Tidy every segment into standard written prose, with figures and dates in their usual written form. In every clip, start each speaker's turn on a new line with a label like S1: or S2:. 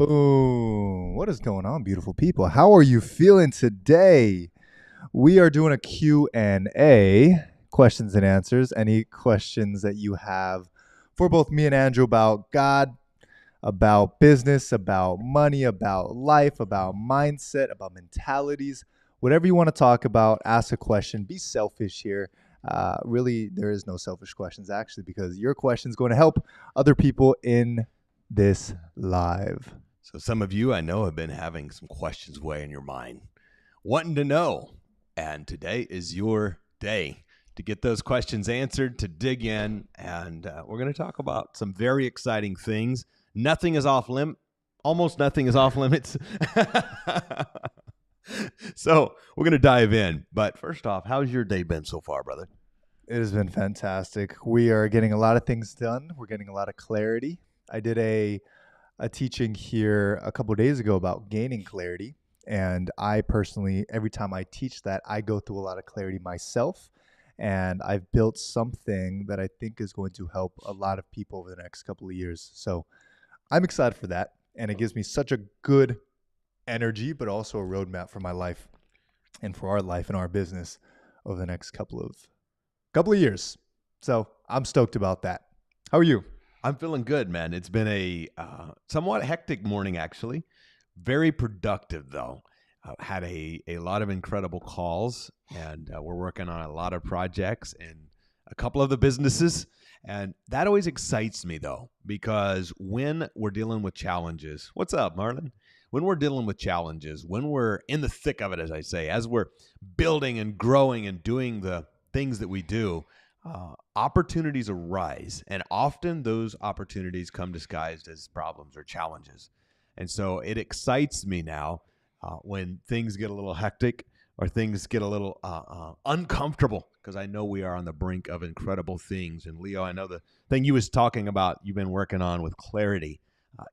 S1: Boom. What is going on, beautiful people? How are you feeling today? We are doing a Q&A, questions and answers. Any questions that you have for both me and Andrew about God, about business, about money, about life, about mindset, about mentalities, whatever you want to talk about, ask a question. Be selfish here. Really, there is no selfish questions actually, because your question is going to help other people in this live.
S2: So some of you I know have been having some questions weigh in your mind, wanting to know. And today is your day to get those questions answered, to dig in. And we're going to talk about some very exciting things. Nothing is off limit. Almost nothing is off limits. So we're going to dive in. But first off, how's your day been so far, brother?
S1: It has been fantastic. We are getting a lot of things done. We're getting a lot of clarity. I did a teaching here a couple of days ago about gaining clarity. And I personally, every time I teach that, I go through a lot of clarity myself. And I've built something that I think is going to help a lot of people over the next couple of years. So I'm excited for that. And it gives me such a good energy, but also a roadmap for my life and for our life and our business over the next couple of years. So I'm stoked about that. How are you?
S2: I'm feeling good, man. It's been a somewhat hectic morning, actually. Very productive, though. Had a lot of incredible calls, and we're working on a lot of projects in a couple of the businesses. And that always excites me, though, because when we're dealing with challenges, what's up, Marlon? When we're dealing with challenges, when we're in the thick of it, as I say, as we're building and growing and doing the things that we do, opportunities arise, and often those opportunities come disguised as problems or challenges. And so it excites me now when things get a little hectic or things get a little uncomfortable, because I know we are on the brink of incredible things. And Leo, I know the thing you was talking about, you've been working on with clarity,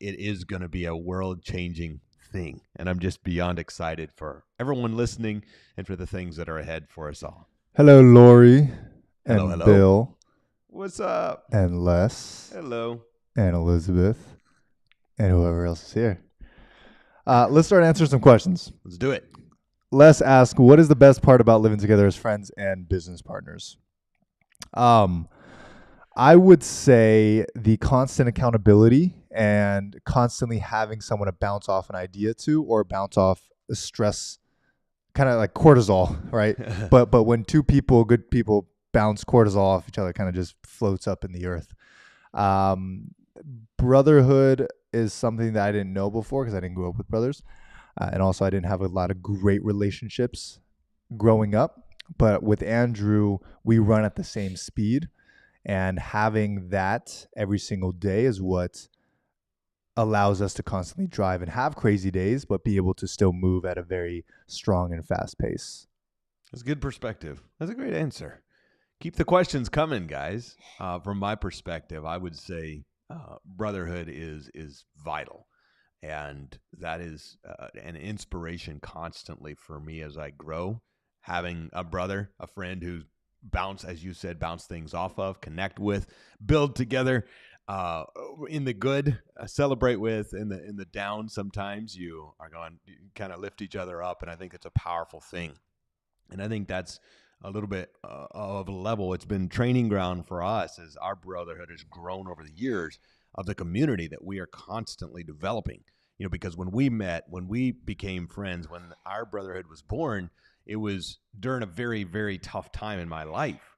S2: it is going to be a world-changing thing. And I'm just beyond excited for everyone listening and for the things that are ahead for us all.
S1: Hello, Lori. And
S2: Hello.
S1: Bill.
S2: What's up?
S1: And Les.
S2: Hello.
S1: And Elizabeth. And whoever else is here. Let's start answering some questions.
S2: Let's do it.
S1: Les asked, what is the best part about living together as friends and business partners? I would say the constant accountability and constantly having someone to bounce off an idea to or bounce off stress, kind of like cortisol, right? but when two people, good people, bounce cortisol off each other, kind of just floats up in the earth. Brotherhood is something that I didn't know before because I didn't grow up with brothers. And also I didn't have a lot of great relationships growing up. But with Andrew, we run at the same speed. And having that every single day is what allows us to constantly drive and have crazy days, but be able to still move at a very strong and fast pace.
S2: That's a good perspective. That's a great answer. Keep the questions coming, guys. From my perspective, I would say brotherhood is vital. And that is an inspiration constantly for me as I grow. Having a brother, a friend who as you said, bounce things off of, connect with, build together in the good, celebrate with, in the down. Sometimes you kind of lift each other up. And I think it's a powerful thing. And I think that's a little bit of a level. It's been training ground for us as our brotherhood has grown over the years of the community that we are constantly developing. You know, because when we met, when we became friends, when our brotherhood was born, it was during a very, very tough time in my life.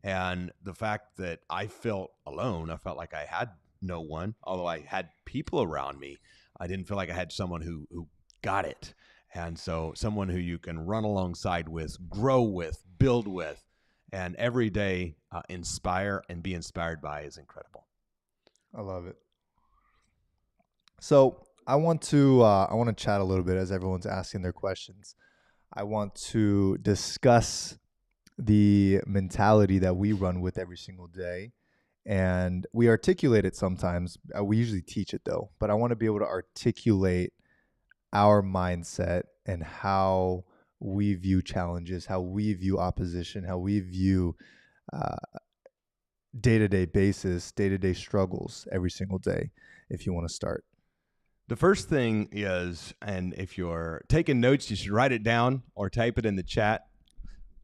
S2: And the fact that I felt alone, I felt like I had no one, although I had people around me. I didn't feel like I had someone who got it. And so someone who you can run alongside with, grow with, build with, and every day inspire and be inspired by is incredible.
S1: I love it. So I want to chat a little bit as everyone's asking their questions. I want to discuss the mentality that we run with every single day. And we articulate it sometimes. We usually teach it though, but I want to be able to articulate our mindset and how we view challenges, how we view opposition, how we view day-to-day basis, day-to-day struggles every single day, if you want to start.
S2: The first thing is, and if you're taking notes, you should write it down or type it in the chat.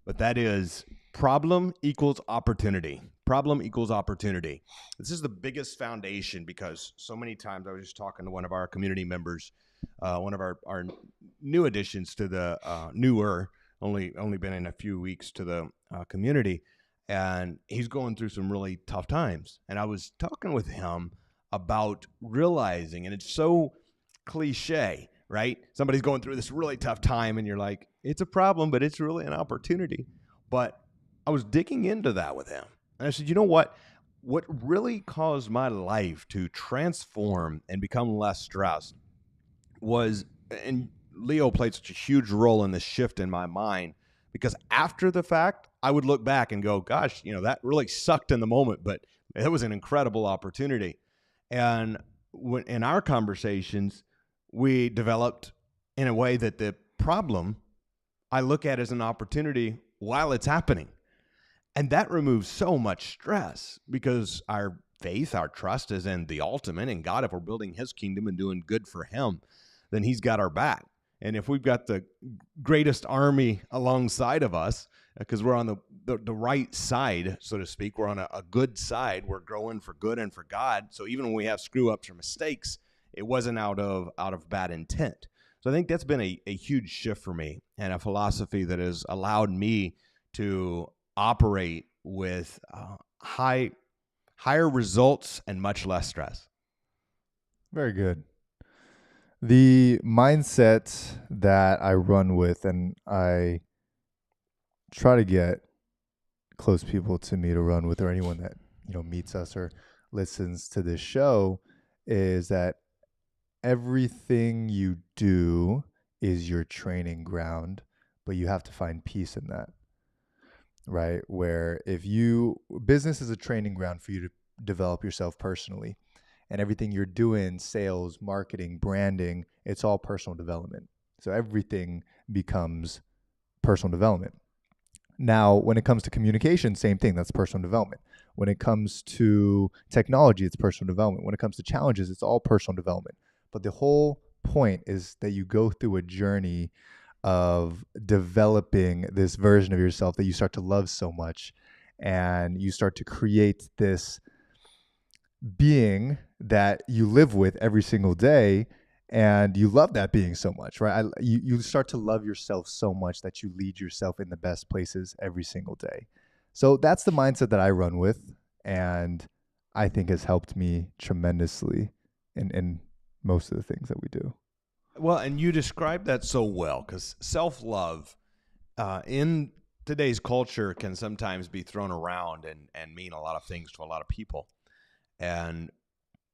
S2: But that is problem equals opportunity. Problem equals opportunity. This is the biggest foundation because so many times I was just talking to one of our community members, one of our new additions to the only been in a few weeks to the community, and he's going through some really tough times. And I was talking with him about realizing, and it's so cliche, right? Somebody's going through this really tough time and you're like, it's a problem, but it's really an opportunity. But I was digging into that with him. And I said, you know what? What really caused my life to transform and become less stressed was, and Leo played such a huge role in this shift in my mind, because after the fact, I would look back and go, gosh, that really sucked in the moment, but it was an incredible opportunity. And in our conversations, we developed in a way that the problem I look at as an opportunity while it's happening. And that removes so much stress because our faith, our trust is in the ultimate, in God. If we're building his kingdom and doing good for him, then he's got our back. And if we've got the greatest army alongside of us, because we're on the right side, so to speak, we're on a good side, we're growing for good and for God. So even when we have screw ups or mistakes, it wasn't out of bad intent. So I think that's been a huge shift for me, and a philosophy that has allowed me to operate with higher results and much less stress.
S1: Very good. The mindset that I run with, and I try to get close people to me to run with, or anyone that meets us or listens to this show, is that everything you do is your training ground, but you have to find peace in that, right? Where business is a training ground for you to develop yourself personally. And everything you're doing, sales, marketing, branding, it's all personal development. So everything becomes personal development. Now, when it comes to communication, same thing, that's personal development. When it comes to technology, it's personal development. When it comes to challenges, it's all personal development. But the whole point is that you go through a journey of developing this version of yourself that you start to love so much, and you start to create this being that you live with every single day, and you love that being so much, right? You start to love yourself so much that you lead yourself in the best places every single day. So that's the mindset that I run with, and I think has helped me tremendously in most of the things that we do.
S2: Well, and you described that so well, because self-love in today's culture can sometimes be thrown around and mean a lot of things to a lot of people. And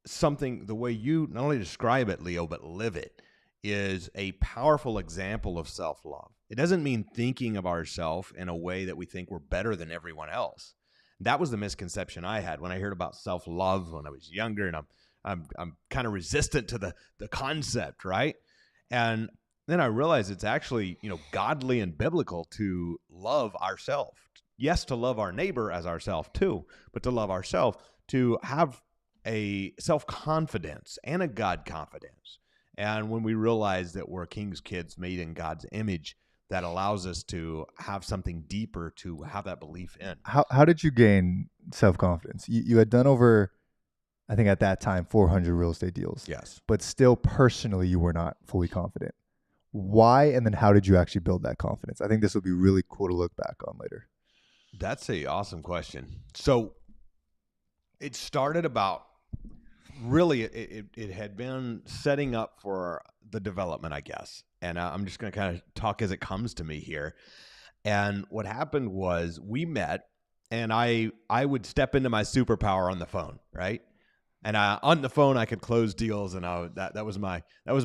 S2: the way you not only describe it, Leo, but live it, is a powerful example of self-love. It doesn't mean thinking of ourselves in a way that we think we're better than everyone else. That was the misconception I had when I heard about self-love when I was younger, and I'm kind of resistant to the concept, right? And then I realized it's actually, godly and biblical to love ourselves. Yes, to love our neighbor as ourselves too, but to love ourselves, to have a self-confidence and a God confidence. And when we realize that we're King's kids made in God's image, that allows us to have something deeper to have that belief in.
S1: How did you gain self-confidence? You had done over, I think at that time, 400 real estate deals.
S2: Yes.
S1: But still personally, you were not fully confident. Why? And then how did you actually build that confidence? I think this will be really cool to look back on later.
S2: That's an awesome question. So it started about, really, it had been setting up for the development, I guess. And I'm just going to kind of talk as it comes to me here. And what happened was we met, and I would step into my superpower on the phone, right? And on the phone, I could close deals, and that was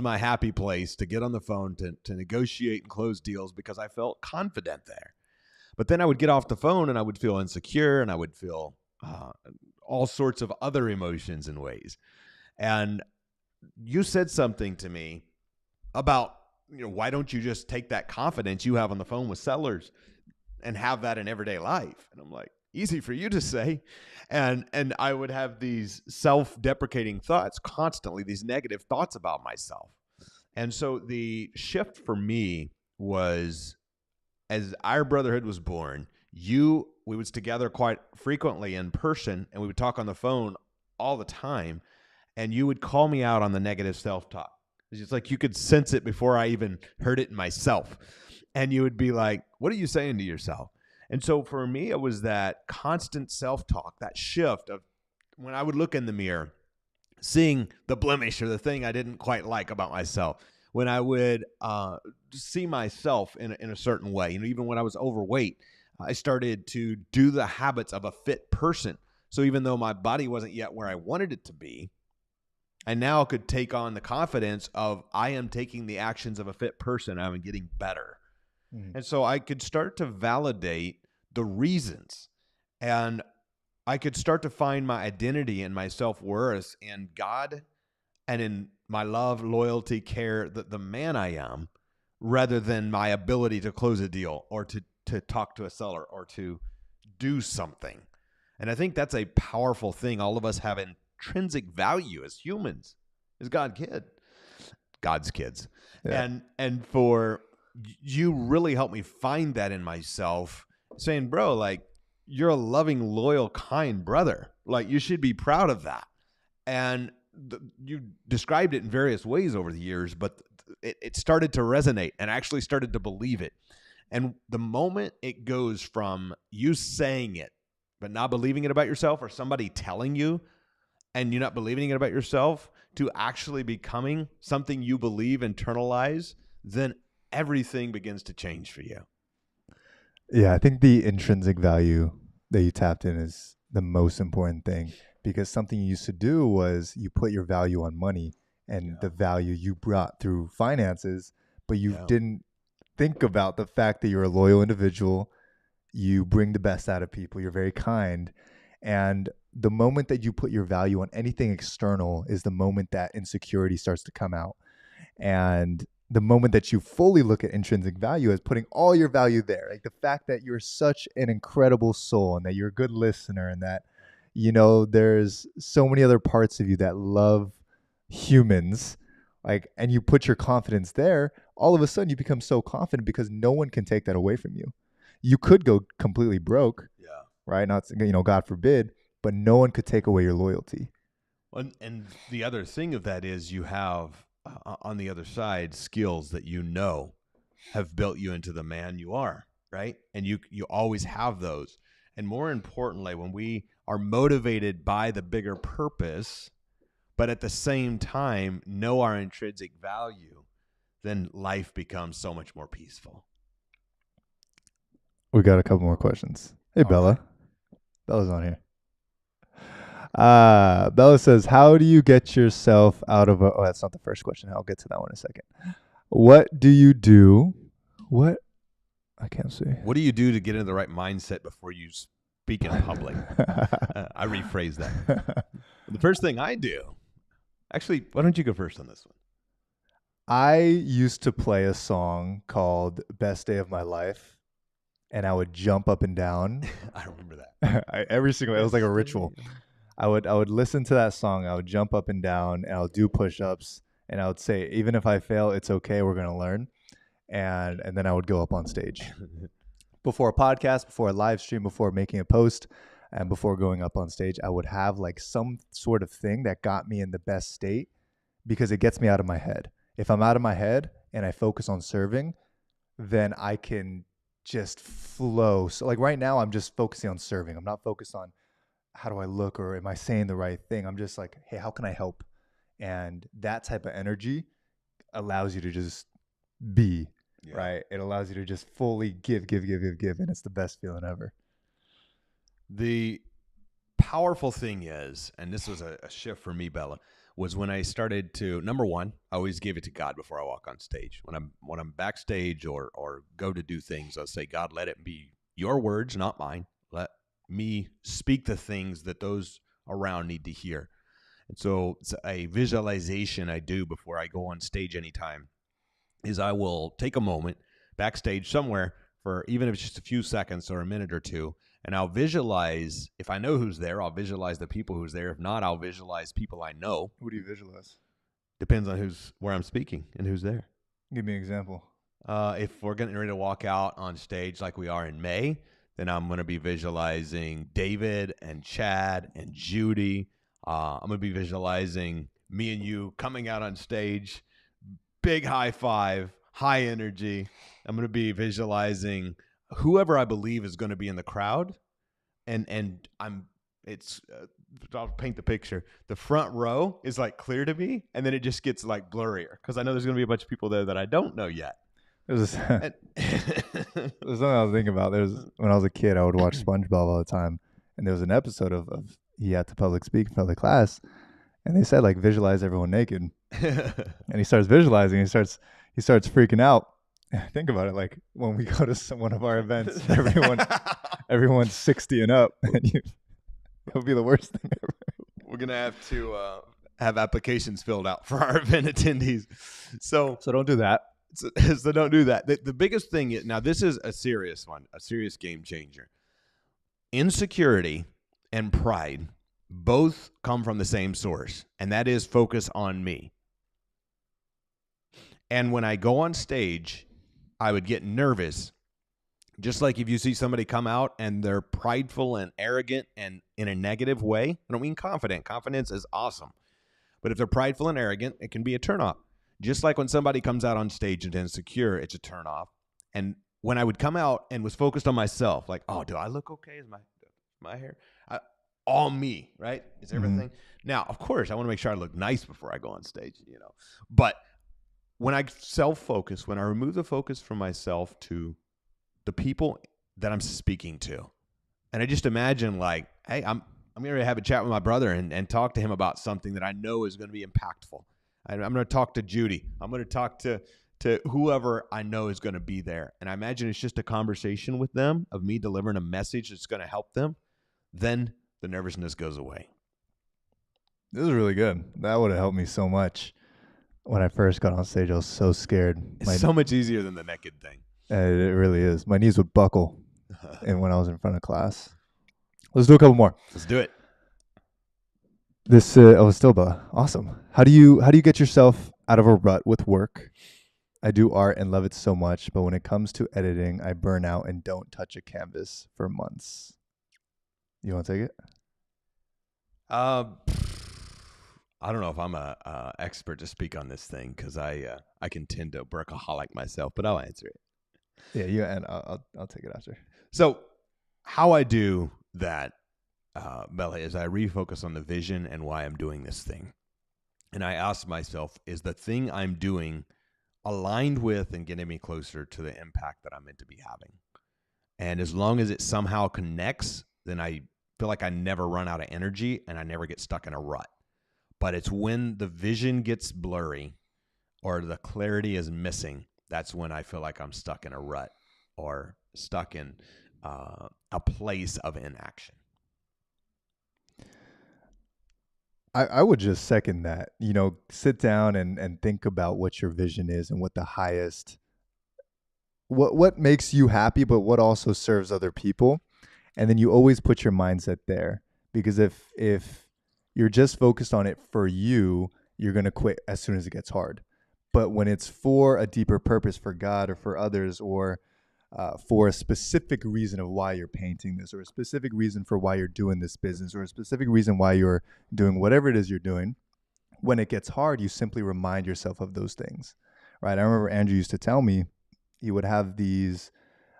S2: my happy place, to get on the phone to negotiate and close deals, because I felt confident there. But then I would get off the phone, and I would feel insecure, and I would feel all sorts of other emotions and ways. And you said something to me about, why don't you just take that confidence you have on the phone with sellers and have that in everyday life? And I'm like, easy for you to say. And I would have these self-deprecating thoughts constantly, these negative thoughts about myself. And so the shift for me was, as our brotherhood was born, we was together quite frequently in person, and we would talk on the phone all the time, and you would call me out on the negative self-talk. It's just like you could sense it before I even heard it in myself. And you would be like, what are you saying to yourself? And so for me, it was that constant self-talk, that shift of when I would look in the mirror, seeing the blemish or the thing I didn't quite like about myself. When I would see myself in a certain way, even when I was overweight, I started to do the habits of a fit person. So even though my body wasn't yet where I wanted it to be, I now could take on the confidence of I am taking the actions of a fit person. I'm getting better. Mm-hmm. And so I could start to validate the reasons, and I could start to find my identity and my self-worth in God and in my love, loyalty, care, the man I am, rather than my ability to close a deal or to talk to a seller or to do something. And I think that's a powerful thing. All of us have intrinsic value as humans, as God's kids. Yeah. And for you really helped me find that in myself, saying, bro, like, you're a loving, loyal, kind brother. Like, you should be proud of that. And you described it in various ways over the years, but it started to resonate, and I actually started to believe it. And the moment it goes from you saying it, but not believing it about yourself, or somebody telling you and you're not believing it about yourself, to actually becoming something you believe, internalize, then everything begins to change for you.
S1: Yeah, I think the intrinsic value that you tapped in is the most important thing, because something you used to do was you put your value on money and the value you brought through finances, but you didn't think about the fact that you're a loyal individual. You bring the best out of people. You're very kind. And the moment that you put your value on anything external is the moment that insecurity starts to come out. And the moment that you fully look at intrinsic value as putting all your value there, like the fact that you're such an incredible soul and that you're a good listener and that, there's so many other parts of you that love humans, and you put your confidence there, all of a sudden you become so confident because no one can take that away from you. You could go completely broke, right? Not, God forbid, but no one could take away your loyalty.
S2: And the other thing of that is you have on the other side skills that have built you into the man you are, right? And you always have those. And more importantly, when we are motivated by the bigger purpose, but at the same time know our intrinsic value, then life becomes so much more peaceful.
S1: We got a couple more questions. Hey, Bella. Right. Bella's on here. Bella says, how do you get yourself out of oh, that's not the first question. I'll get to that one in a second. What do you do? What? I can't see.
S2: What do you do to get into the right mindset before you speak in public? I rephrase that. The first thing I do, actually, why don't you go first on this one?
S1: I used to play a song called Best Day of My Life, and I would jump up and down.
S2: I remember that.
S1: Every single, it was like a ritual. I would listen to that song. I would jump up and down, and I would do push-ups, and I would say, even if I fail, it's okay. We're going to learn. And then I would go up on stage before a podcast, before a live stream, before making a post, and before going up on stage. I would have some sort of thing that got me in the best state, because it gets me out of my head. If I'm out of my head and I focus on serving, then I can just flow. So right now, I'm just focusing on serving. I'm not focused on how do I look or am I saying the right thing. I'm just like, hey, how can I help? And that type of energy allows you to just be, right? It allows you to just fully give. And it's the best feeling ever.
S2: The powerful thing is, and this was a shift for me, Bella, was when I started to, number one, I always give it to God before I walk on stage. When I'm backstage or go to do things, I'll say, God, let it be your words, not mine. Let me speak the things that those around need to hear. And so it's a visualization I do before I go on stage anytime, is I will take a moment backstage somewhere for, even if it's just a few seconds or a minute or two, And I'll visualize, if I know who's there, I'll visualize the people who's there. If not, I'll visualize people I know.
S1: Who do you visualize?
S2: Depends on where I'm speaking and who's there.
S1: Give me an example.
S2: If we're getting ready to walk out on stage like we are in May, then I'm going to be visualizing David and Chad and Judy. I'm going to be visualizing me and you coming out on stage, big high five, high energy. I'm going to be visualizing whoever I believe is going to be in the crowd. I'll paint the picture. The front row is like clear to me, and then it just gets like blurrier because I know there's going to be a bunch of people there that I don't know yet.
S1: There's something I was thinking about. When I was a kid, I would watch SpongeBob all the time, and there was an episode of he had to public speak in front of the class, and they said like visualize everyone naked, and he starts visualizing. He starts freaking out. Think about it, like when we go to one of our events, everyone's 60 and up, and it'll be the worst thing ever.
S2: We're gonna have to have applications filled out for our event attendees. So
S1: don't do that.
S2: So don't do that. The biggest thing is, now this is a serious one, a serious game changer. Insecurity and pride both come from the same source, and that is focus on me. And when I go on stage, I would get nervous. Just like if you see somebody come out and they're prideful and arrogant and in a negative way, I don't mean confident. Confidence is awesome. But if they're prideful and arrogant, it can be a turnoff. Just like when somebody comes out on stage and insecure, it's a turnoff. And when I would come out and was focused on myself, like, oh, do I look okay? Is my hair? All me, right? Is everything? Mm-hmm. Now, of course, I want to make sure I look nice before I go on stage, But when I self-focus, when I remove the focus from myself to the people that I'm speaking to, and I just imagine like, hey, I'm going to have a chat with my brother and talk to him about something that I know is going to be impactful. I'm going to talk to Judy. I'm going to talk to whoever I know is going to be there. And I imagine it's just a conversation with them of me delivering a message that's going to help them. Then the nervousness goes away.
S1: This is really good. That would have helped me so much. When I first got on stage, I was so scared.
S2: It's so much easier than the naked thing.
S1: It really is. My knees would buckle and when I was in front of class. Let's do a couple more.
S2: Let's do it.
S1: This Stilba, awesome. How do you get yourself out of a rut with work? I do art and love it so much, but when it comes to editing, I burn out and don't touch a canvas for months. You want to take it?
S2: I don't know if I'm a expert to speak on this thing because I can tend to workaholic myself, but I'll answer it.
S1: Yeah, you and I'll take it after.
S2: So, how I do that, Bella, is I refocus on the vision and why I'm doing this thing, and I ask myself, is the thing I'm doing aligned with and getting me closer to the impact that I'm meant to be having? And as long as it somehow connects, then I feel like I never run out of energy and I never get stuck in a rut. But it's when the vision gets blurry or the clarity is missing, that's when I feel like I'm stuck in a rut or stuck in a place of inaction.
S1: I would just second that. Sit down and think about what your vision is and what the highest, what makes you happy, but what also serves other people. And then you always put your mindset there, because if you're just focused on it for you, you're going to quit as soon as it gets hard. But when it's for a deeper purpose, for God or for others, or for a specific reason of why you're painting this, or a specific reason for why you're doing this business, or a specific reason why you're doing whatever it is you're doing, when it gets hard, you simply remind yourself of those things, right? I remember Andrew used to tell me he would have these,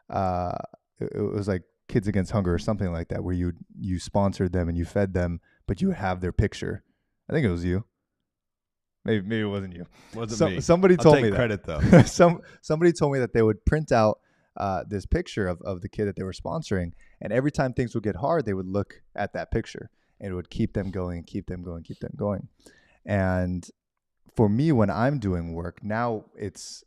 S1: it was like Kids Against Hunger or something like that, where you sponsored them and you fed them, but you would have their picture. I think it was you. Maybe it wasn't you.
S2: Wasn't me.
S1: Somebody told me that.
S2: Credit though.
S1: Somebody told me that they would print out this picture of the kid that they were sponsoring, and every time things would get hard, they would look at that picture, and it would keep them going, keep them going, keep them going. And for me, when I'm doing work now, it's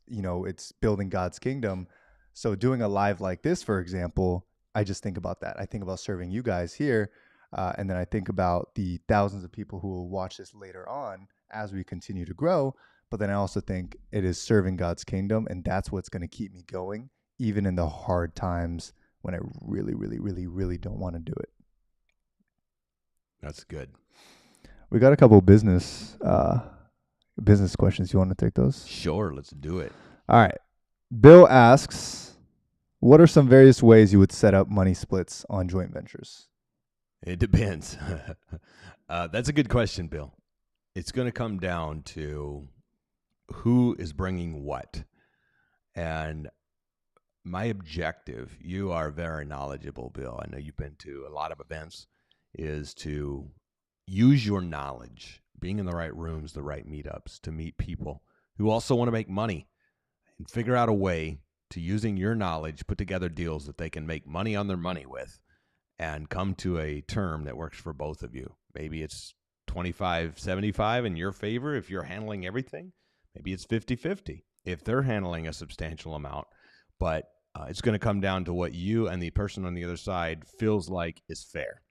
S1: building God's kingdom. So doing a live like this, for example, I just think about that. I think about serving you guys here, and then I think about the thousands of people who will watch this later on as we continue to grow. But then I also think it is serving God's kingdom, and that's what's going to keep me going, even in the hard times when I really, really, really, really don't want to do it.
S2: That's good.
S1: We got a couple of business questions. You want to take those?
S2: Sure, let's do it.
S1: All right. Bill asks, what are some various ways you would set up money splits on joint ventures?
S2: It depends. That's a good question, Bill. It's going to come down to who is bringing what. And my objective, you are very knowledgeable, Bill. I know you've been to a lot of events, is to use your knowledge, being in the right rooms, the right meetups, to meet people who also want to make money and figure out a way to, using your knowledge, put together deals that they can make money on their money with and come to a term that works for both of you. Maybe it's 25-75 in your favor if you're handling everything. Maybe it's 50-50 if they're handling a substantial amount. But it's going to come down to what you and the person on the other side feels like is fair.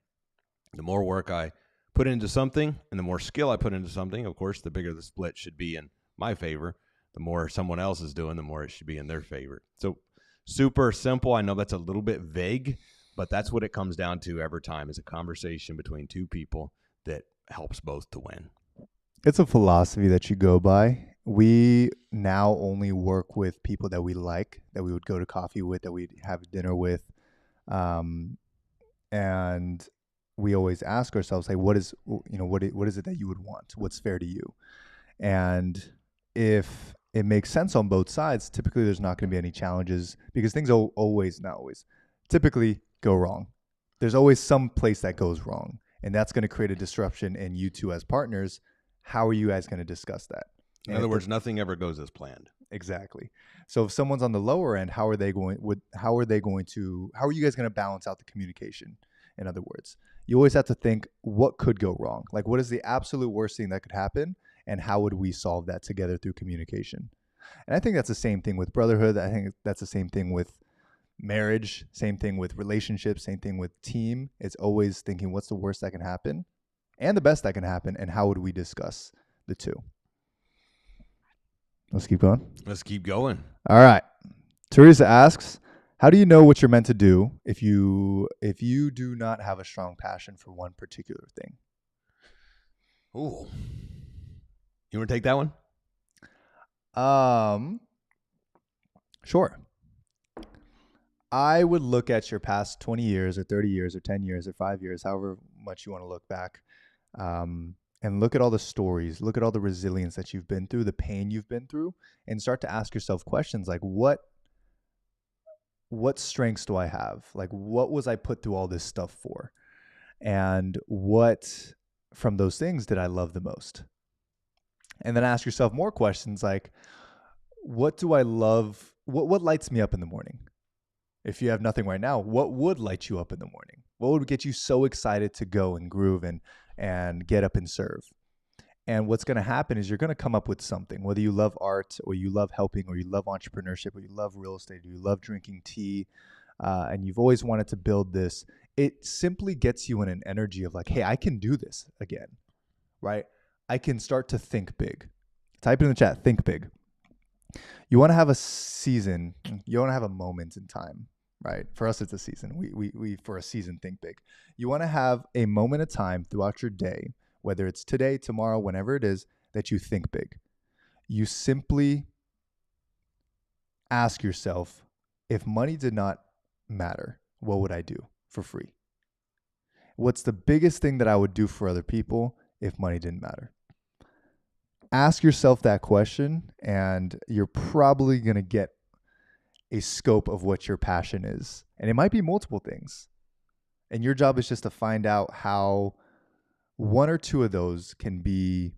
S2: The more work I put into something and the more skill I put into something, of course, the bigger the split should be in my favor. The more someone else is doing, the more it should be in their favor. So super simple. I know that's a little bit vague, but that's what it comes down to every time, is a conversation between two people that helps both to win.
S1: It's a philosophy that you go by. We now only work with people that we like, that we would go to coffee with, that we'd have dinner with. And we always ask ourselves, like, what is it that you would want? What's fair to you? And if it makes sense on both sides, typically there's not going to be any challenges, because things typically go wrong. There's always some place that goes wrong, and that's going to create a disruption in you two as partners. How are you guys going to discuss that?
S2: In other words, nothing ever goes as planned.
S1: Exactly. So if someone's on the lower end, how are you guys going to balance out the communication? In other words, you always have to think, what could go wrong? Like, what is the absolute worst thing that could happen? And how would we solve that together through communication? And I think that's the same thing with brotherhood. I think that's the same thing with marriage, same thing with relationships, same thing with team. It's always thinking, what's the worst that can happen and the best that can happen, and how would we discuss the two? Let's keep going.
S2: Let's keep going.
S1: All right. Teresa asks, how do you know what you're meant to do if you do not have a strong passion for one particular thing?
S2: Ooh. You want to take that one?
S1: Sure. I would look at your past 20 years or 30 years or 10 years or 5 years, however much you want to look back, and look at all the stories, look at all the resilience that you've been through, the pain you've been through, and start to ask yourself questions like, what strengths do I have? Like, what was I put through all this stuff for? And what from those things did I love the most? And then ask yourself more questions like, what do I love? What lights me up in the morning? If you have nothing right now, what would light you up in the morning? What would get you so excited to go and groove and get up and serve? And what's going to happen is you're going to come up with something, whether you love art or you love helping or you love entrepreneurship or you love real estate or you love drinking tea, and you've always wanted to build this. It simply gets you in an energy of like, hey, I can do this again, right? I can start to think big. Type it in the chat, think big. You want to have a season, you want to have a moment in time, right? For us, it's a season. We for a season, think big. You want to have a moment of time throughout your day, whether it's today, tomorrow, whenever it is, that you think big. You simply ask yourself, if money did not matter, what would I do for free? What's the biggest thing that I would do for other people if money didn't matter? Ask yourself that question, and you're probably going to get a scope of what your passion is. And it might be multiple things. And your job is just to find out how one or two of those can be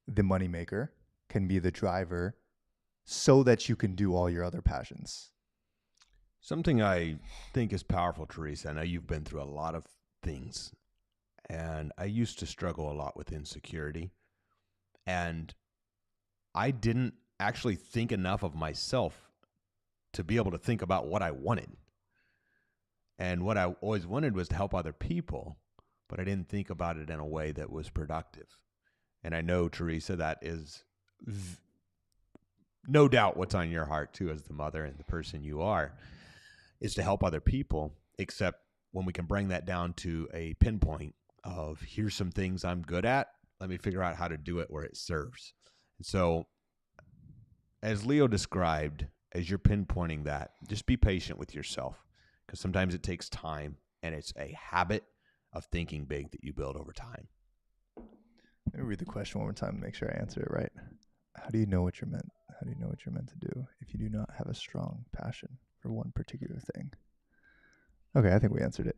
S1: the moneymaker, can be the driver, so that you can do all your other passions.
S2: Something I think is powerful, Teresa. I know you've been through a lot of things, and I used to struggle a lot with insecurity. And I didn't actually think enough of myself to be able to think about what I wanted. And what I always wanted was to help other people, but I didn't think about it in a way that was productive. And I know, Teresa, that is no doubt what's on your heart too, as the mother and the person you are. is to help other people, except when we can bring that down to a pinpoint of here's some things I'm good at. Let me figure out how to do it where it serves. And so as Leo described, as you're pinpointing that, just be patient with yourself, because sometimes it takes time, and it's a habit of thinking big that you build over time.
S1: Let me read the question one more time to make sure I answer it right. How do you know what you're meant? How do you know what you're meant to do if you do not have a strong passion for one particular thing? Okay, I think we answered it.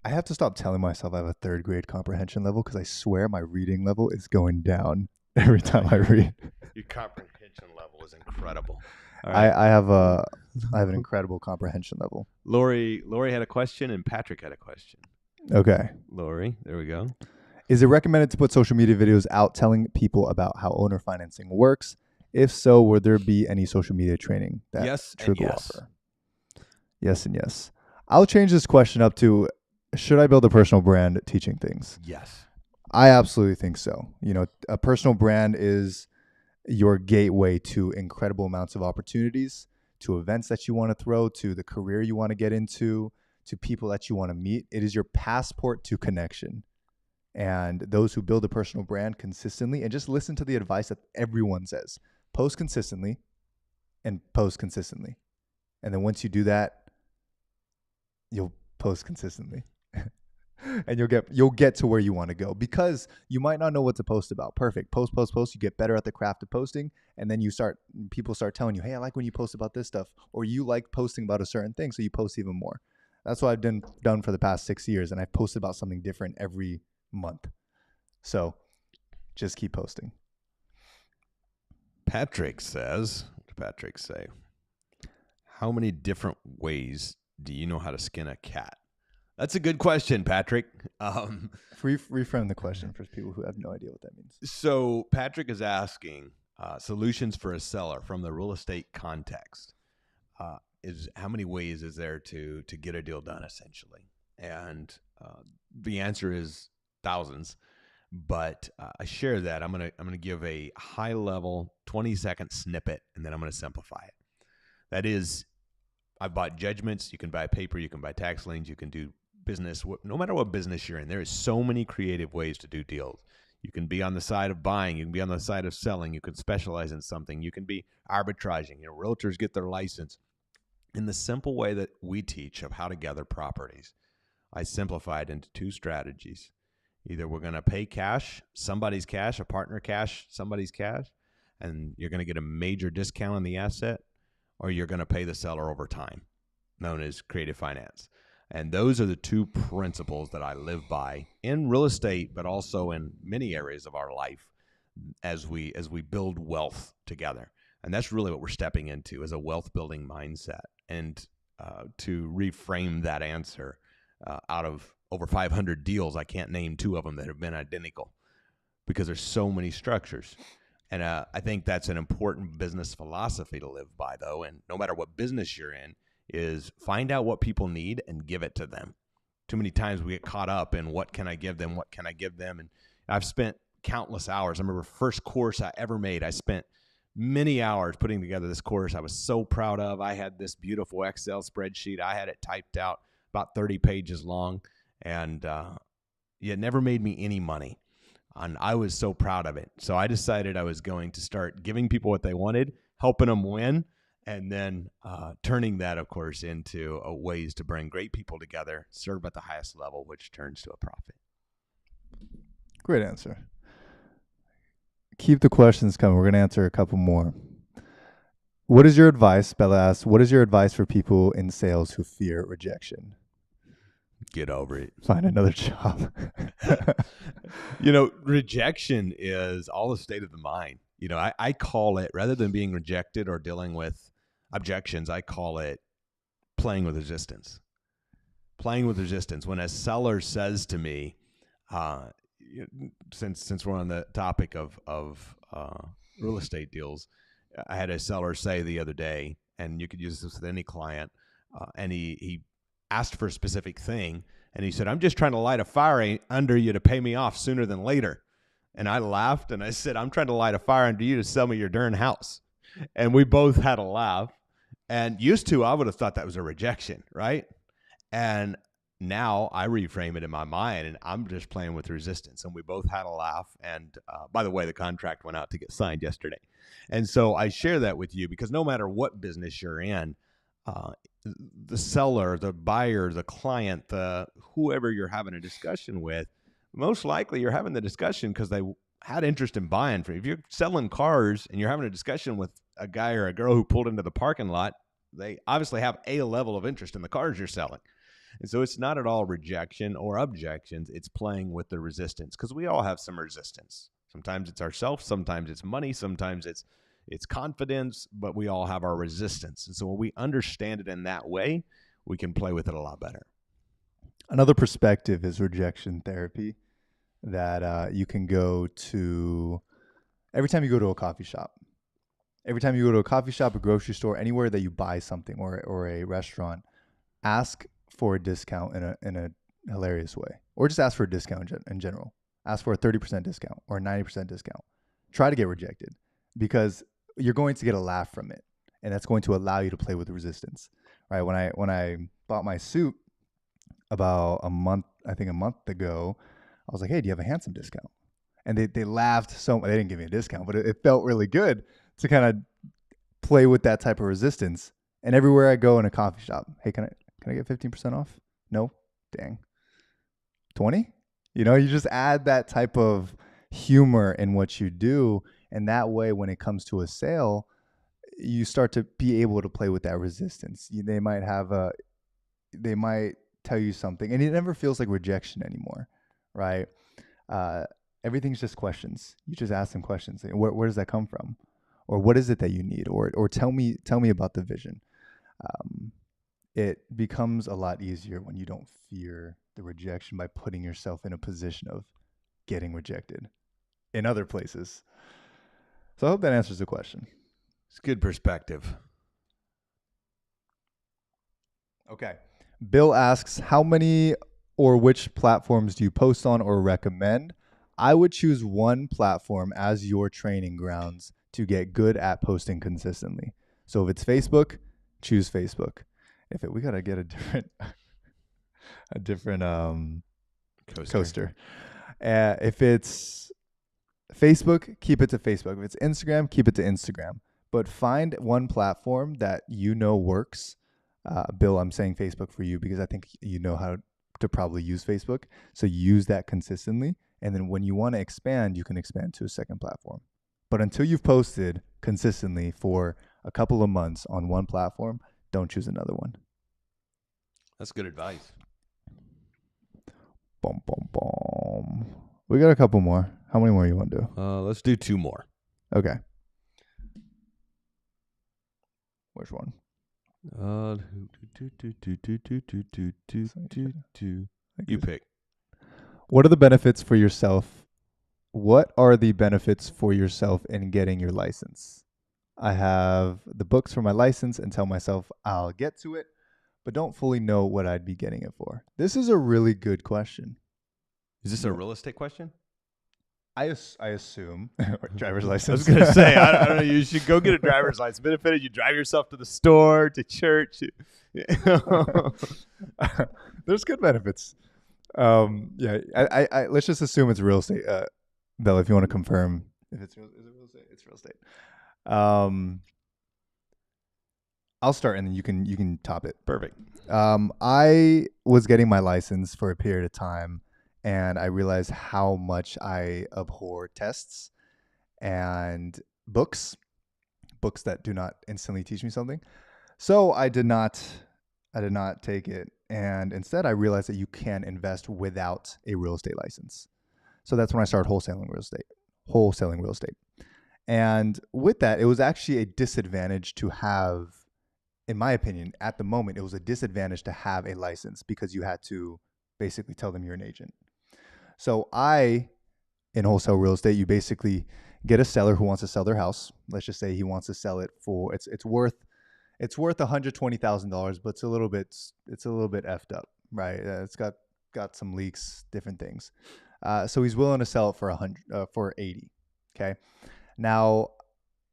S1: I have to stop telling myself I have a 3rd grade comprehension level, because I swear my reading level is going down every time I read.
S2: Your comprehension level is incredible.
S1: All right. I have an incredible comprehension level.
S2: Lori had a question, and Patrick had a question.
S1: Okay.
S2: Lori, there we go.
S1: Is it recommended to put social media videos out telling people about how owner financing works? If so, would there be any social media training that Trigg will offer? Yes and yes. I'll change this question up to, should I build a personal brand teaching things?
S2: Yes.
S1: I absolutely think so. You know, a personal brand is your gateway to incredible amounts of opportunities, to events that you want to throw, to the career you want to get into, to people that you want to meet. It is your passport to connection. And those who build a personal brand consistently, and just listen to the advice that everyone says, post consistently and post consistently. And then once you do that, you'll post consistently. And you'll get to where you want to go, because you might not know what to post about. Perfect. Post. You get better at the craft of posting. And then people start telling you, hey, I like when you post about this stuff, or you like posting about a certain thing. So you post even more. That's what I've done for the past 6 years. And I've posted about something different every month. So just keep posting.
S2: Patrick says, what did Patrick say? How many different ways do you know how to skin a cat? That's a good question, Patrick.
S1: Reframe the question for people who have no idea what that means.
S2: So Patrick is asking solutions for a seller from the real estate context. Is how many ways is there to get a deal done, essentially? And the answer is thousands. But I share that. I'm gonna give a high level 20-second snippet, and then I'm gonna simplify it. That is, I bought judgments. You can buy paper. You can buy tax liens. You can do business. No matter what business you're in, there is so many creative ways to do deals. You can be on the side of buying. You can be on the side of selling. You can specialize in something. You can be arbitraging. Realtors get their license. In the simple way that we teach of how to gather properties, I simplified into 2 strategies. Either we're going to pay cash, somebody's cash, a partner cash, somebody's cash, and you're going to get a major discount on the asset, or you're going to pay the seller over time, known as creative finance. And those are the 2 principles that I live by in real estate, but also in many areas of our life as we build wealth together. And that's really what we're stepping into, is a wealth building mindset. And to reframe that answer, out of over 500 deals, I can't name 2 of them that have been identical, because there's so many structures. And I think that's an important business philosophy to live by, though. And no matter what business you're in, is find out what people need and give it to them. Too many times we get caught up in what can I give them? What can I give them? And I've spent countless hours. I remember first course I ever made. I spent many hours putting together this course I was so proud of. I had this beautiful Excel spreadsheet. I had it typed out, about 30 pages long, and it never made me any money. And I was so proud of it. So I decided I was going to start giving people what they wanted, helping them win, and then turning that, of course, into ways to bring great people together, serve at the highest level, which turns to a profit.
S1: Great answer. Keep the questions coming. We're going to answer a couple more. What is your advice? Bella asks, what is your advice for people in sales who fear rejection?
S2: Get over it.
S1: Find another job.
S2: Rejection is all a state of the mind. I call it, rather than being rejected or dealing with objections, I call it playing with resistance. Playing with resistance. When a seller says to me, since we're on the topic of real estate deals, I had a seller say the other day, and you could use this with any client, and he asked for a specific thing, and he said, I'm just trying to light a fire under you to pay me off sooner than later. And I laughed, and I said, I'm trying to light a fire under you to sell me your darn house. And we both had a laugh. And used to, I would have thought that was a rejection, right? And now I reframe it in my mind, and I'm just playing with resistance. And we both had a laugh. And by the way, the contract went out to get signed yesterday. And so I share that with you because no matter what business you're in, the seller, the buyer, the client, the whoever you're having a discussion with, most likely you're having the discussion because they had interest in buying from you. If you're selling cars and you're having a discussion with a guy or a girl who pulled into the parking lot, they obviously have a level of interest in the cars you're selling. And so it's not at all rejection or objections. It's playing with the resistance because we all have some resistance. Sometimes it's ourselves, sometimes it's money, sometimes it's confidence, but we all have our resistance. And so when we understand it in that way, we can play with it a lot better.
S1: Another perspective is rejection therapy that you can go to every time you go to a coffee shop. Every time you go to a coffee shop, a grocery store, anywhere that you buy something or a restaurant, ask for a discount in a hilarious way, or just ask for a discount in general. Ask for a 30% discount or a 90% discount. Try to get rejected because you're going to get a laugh from it, and that's going to allow you to play with resistance, right? When I bought my suit about a month ago, I was like, hey, do you have a handsome discount? And they laughed so much. They didn't give me a discount, but it felt really good to kind of play with that type of resistance. And everywhere I go in a coffee shop, hey, can I get 15% off? No? Dang. 20? You just add that type of humor in what you do. And that way, when it comes to a sale, you start to be able to play with that resistance. They might tell you something, and it never feels like rejection anymore, right? Everything's just questions. You just ask them questions. Where does that come from? Or what is it that you need? Or tell me about the vision. It becomes a lot easier when you don't fear the rejection by putting yourself in a position of getting rejected in other places. So I hope that answers the question.
S2: It's good perspective.
S1: Okay. Bill asks, how many or which platforms do you post on or recommend? I would choose one platform as your training grounds to get good at posting consistently. So if it's Facebook, choose Facebook. We gotta get a different coaster. If it's Facebook, keep it to Facebook. If it's Instagram, keep it to Instagram. But find one platform that works. Bill, I'm saying Facebook for you because I think you know how to probably use Facebook. So use that consistently. And then when you want to expand, you can expand to a second platform. But until you've posted consistently for a couple of months on one platform, don't choose another one.
S2: That's good advice.
S1: Boom, boom, boom. We got a couple more. How many more you want to do?
S2: Let's do 2 more.
S1: Okay. Which one?
S2: You pick.
S1: What are the benefits for yourself? What are the benefits for yourself in getting your license? I have the books for my license and tell myself I'll get to it, but don't fully know what I'd be getting it for. This is a really good question.
S2: Is this a real estate question?
S1: I assume driver's license.
S2: I was going to say, I don't know. You should go get a driver's license. Benefit, you drive yourself to the store, to church.
S1: There's good benefits. I let's just assume it's real estate. Bella, if you want to confirm if is it real estate? It's real estate. I'll start and then you can top it.
S2: Perfect.
S1: I was getting my license for a period of time, and I realized how much I abhor tests and books that do not instantly teach me something. So I did not take it. And instead I realized that you can invest without a real estate license. So that's when I started wholesaling real estate. And with that, it was actually a disadvantage to have, in my opinion, at the moment, it was a disadvantage to have a license because you had to basically tell them you're an agent. So in wholesale real estate, you basically get a seller who wants to sell their house. Let's just say he wants to sell it for, it's worth $120,000, but it's a little bit effed up, right? It's got some leaks, different things. So he's willing to sell it for $80. Okay. Now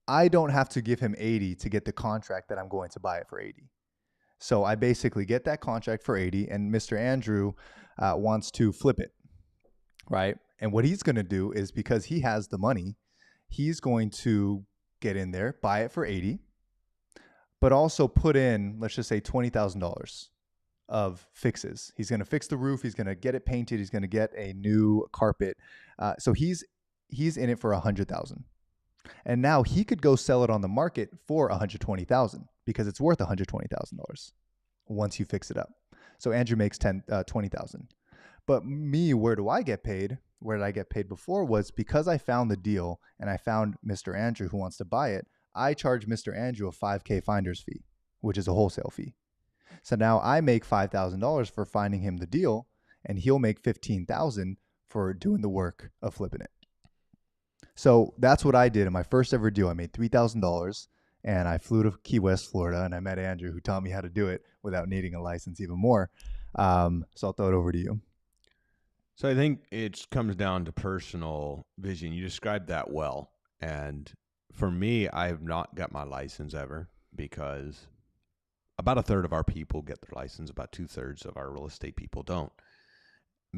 S1: I don't have to give him 80 to get the contract that I'm going to buy it for 80. So I basically get that contract for 80, and Mr. Andrew wants to flip it, right? And what he's going to do is, because he has the money, he's going to get in there, buy it for 80, but also put in, let's just say, $20,000 of fixes. He's going to fix the roof. He's going to get it painted. He's going to get a new carpet. So he's in it for 100,000. And now he could go sell it on the market for 120,000 because it's worth $120,000 once you fix it up. So Andrew makes 20,000. But me, where do I get paid? Where did I get paid before was because I found the deal and I found Mr. Andrew who wants to buy it. I charge Mr. Andrew a $5,000 finder's fee, which is a wholesale fee. So now I make $5,000 for finding him the deal, and he'll make $15,000 for doing the work of flipping it. So that's what I did in my first ever deal. I made $3,000, and I flew to Key West, Florida, and I met Andrew, who taught me how to do it without needing a license even more. So I'll throw it over to you.
S2: So I think it comes down to personal vision. You described that well. And for me, I have not got my license ever because about a third of our people get their license. About 2/3 of our real estate people don't.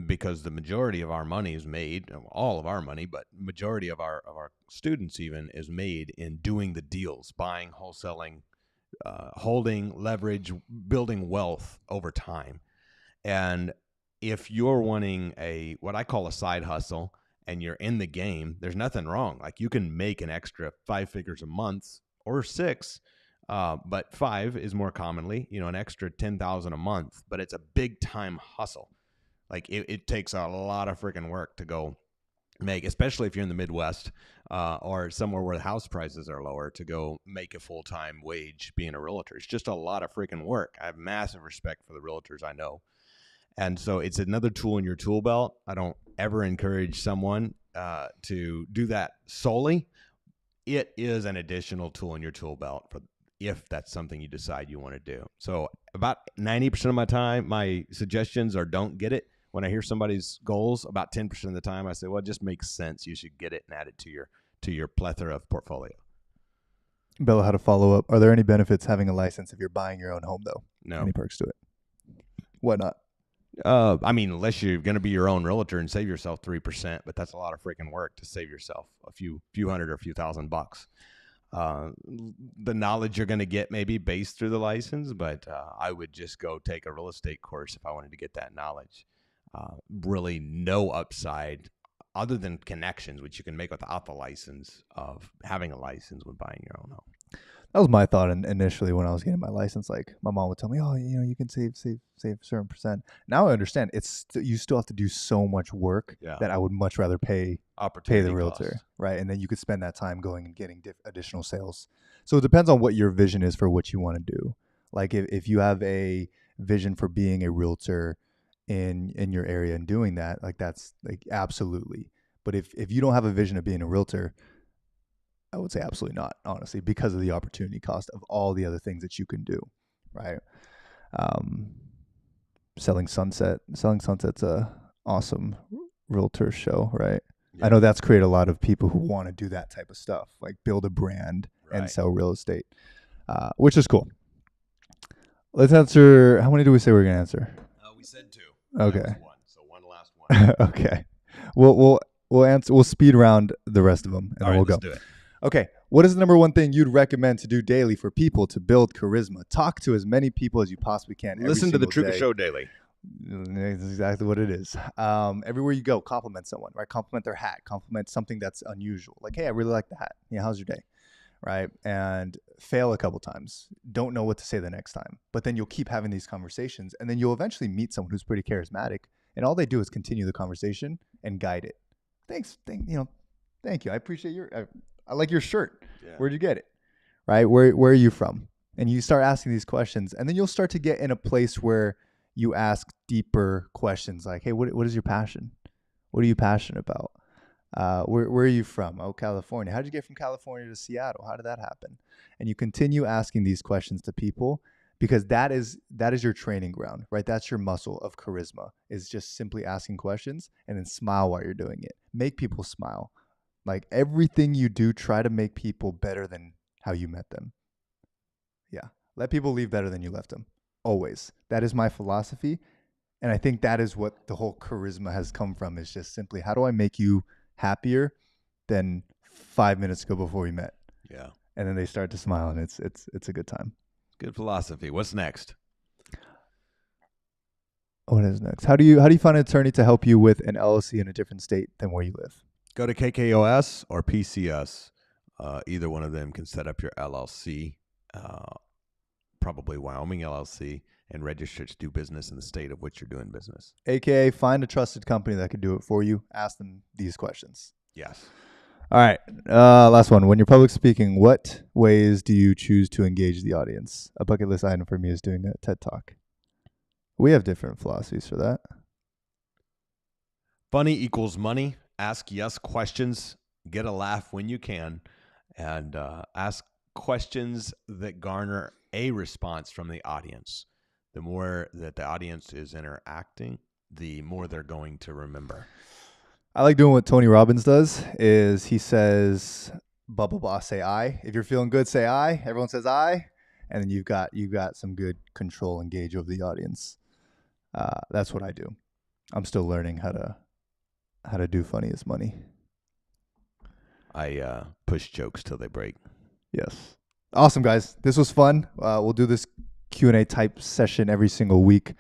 S2: Because the majority of our money is made, all of our money, but majority of our students even is made in doing the deals, buying, wholesaling, holding, leverage, building wealth over time. And if you're wanting what I call a side hustle and you're in the game, there's nothing wrong. Like you can make an extra 5 figures a month or 6, but 5 is more commonly, an extra 10,000 a month, but it's a big time hustle. Like it takes a lot of freaking work to go make, especially if you're in the Midwest or somewhere where the house prices are lower, to go make a full-time wage being a realtor. It's just a lot of freaking work. I have massive respect for the realtors I know. And so it's another tool in your tool belt. I don't ever encourage someone to do that solely. It is an additional tool in your tool belt if that's something you decide you want to do. So about 90% of my time, my suggestions are don't get it. When I hear somebody's goals, about 10% of the time, I say, well, it just makes sense. You should get it and add it to your plethora of portfolio.
S1: Bella, how to follow up. Are there any benefits having a license if you're buying your own home, though?
S2: No.
S1: Any perks to it? Why not?
S2: Unless you're going to be your own realtor and save yourself 3%, but that's a lot of freaking work to save yourself a few hundred or a few $1,000s. The knowledge you're going to get maybe based through the license, but I would just go take a real estate course if I wanted to get that knowledge. Really no upside other than connections, which you can make without the license of having a license when buying your own home.
S1: That was my thought initially when I was getting my license. Like my mom would tell me, "Oh, you can save a certain percent." Now I understand you still have to do so much work that I would much rather pay the realtor,
S2: cost.
S1: right? And then you could spend that time going and getting additional sales. So it depends on what your vision is for what you want to do. Like if you have a vision for being a realtor in your area and doing that, like that's like absolutely. But if you don't have a vision of being a realtor, I would say absolutely not, honestly, because of the opportunity cost of all the other things that you can do, right? Selling Sunset's a awesome realtor show, right? Yeah. I know that's created a lot of people who want to do that type of stuff, like build a brand and sell real estate, which is cool. Let's answer. How many do we say we're going to answer?
S2: We said 2.
S1: Okay.
S2: One, so one last one.
S1: Okay. We'll answer. We'll speed round the rest of them, and then we'll go.
S2: Let's do it.
S1: Okay. What is the number one thing you'd recommend to do daily for people to build charisma? Talk to as many people as you possibly can.
S2: Listen to the Truca Show daily.
S1: That's exactly what it is. Everywhere you go, compliment someone, right? Compliment their hat. Compliment something that's unusual. Like, hey, I really like the hat. Yeah, how's your day? Right? And fail a couple times. Don't know what to say the next time. But then you'll keep having these conversations, and then you'll eventually meet someone who's pretty charismatic, and all they do is continue the conversation and guide it. Thank you. I appreciate I like your shirt. Yeah. Where'd you get it? Right? Where are you from? And you start asking these questions, and then you'll start to get in a place where you ask deeper questions like, hey, what is your passion? What are you passionate about? Where are you from? Oh, California. How did you get from California to Seattle? How did that happen? And you continue asking these questions to people because that is your training ground, right? That's your muscle of charisma, is just simply asking questions and then smile while you're doing it. Make people smile. Like everything you do, try to make people better than how you met them. Yeah. Let people leave better than you left them. Always. That is my philosophy. And I think that is what the whole charisma has come from, is just simply, how do I make you happier than 5 minutes ago before we met?
S2: Yeah.
S1: And then they start to smile, and it's a good time.
S2: Good philosophy. What's next?
S1: What is next? How do you find an attorney to help you with an LLC in a different state than where you live?
S2: Go to KKOS or PCS. Either one of them can set up your LLC, probably Wyoming LLC, and register to do business in the state of which you're doing business.
S1: AKA, find a trusted company that can do it for you. Ask them these questions.
S2: Yes.
S1: All right. Last one. When you're public speaking, what ways do you choose to engage the audience? A bucket list item for me is doing a TED Talk. We have different philosophies for that.
S2: Funny equals money. Ask yes questions. Get a laugh when you can. And ask questions that garner a response from the audience. The more that the audience is interacting, the more they're going to remember.
S1: I like doing what Tony Robbins does. Is he says, "Bubble boss, say I." If you're feeling good, say I. Everyone says I, and then you've got some good control and gauge over the audience. That's what I do. I'm still learning how to do funny as money.
S2: I push jokes till they break.
S1: Yes. Awesome, guys. This was fun. We'll do this Q&A type session every single week,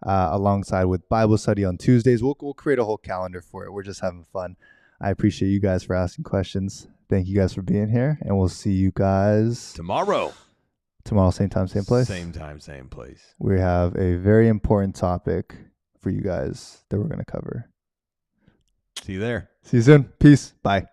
S1: alongside with Bible study on Tuesdays. We'll create a whole calendar for it. We're just having fun. I appreciate you guys for asking questions. Thank you guys for being here, and we'll see you guys
S2: Tomorrow,
S1: same time, same place.
S2: Same time, same place.
S1: We have a very important topic for you guys that we're going to cover.
S2: See you there.
S1: See you soon. Peace. Bye.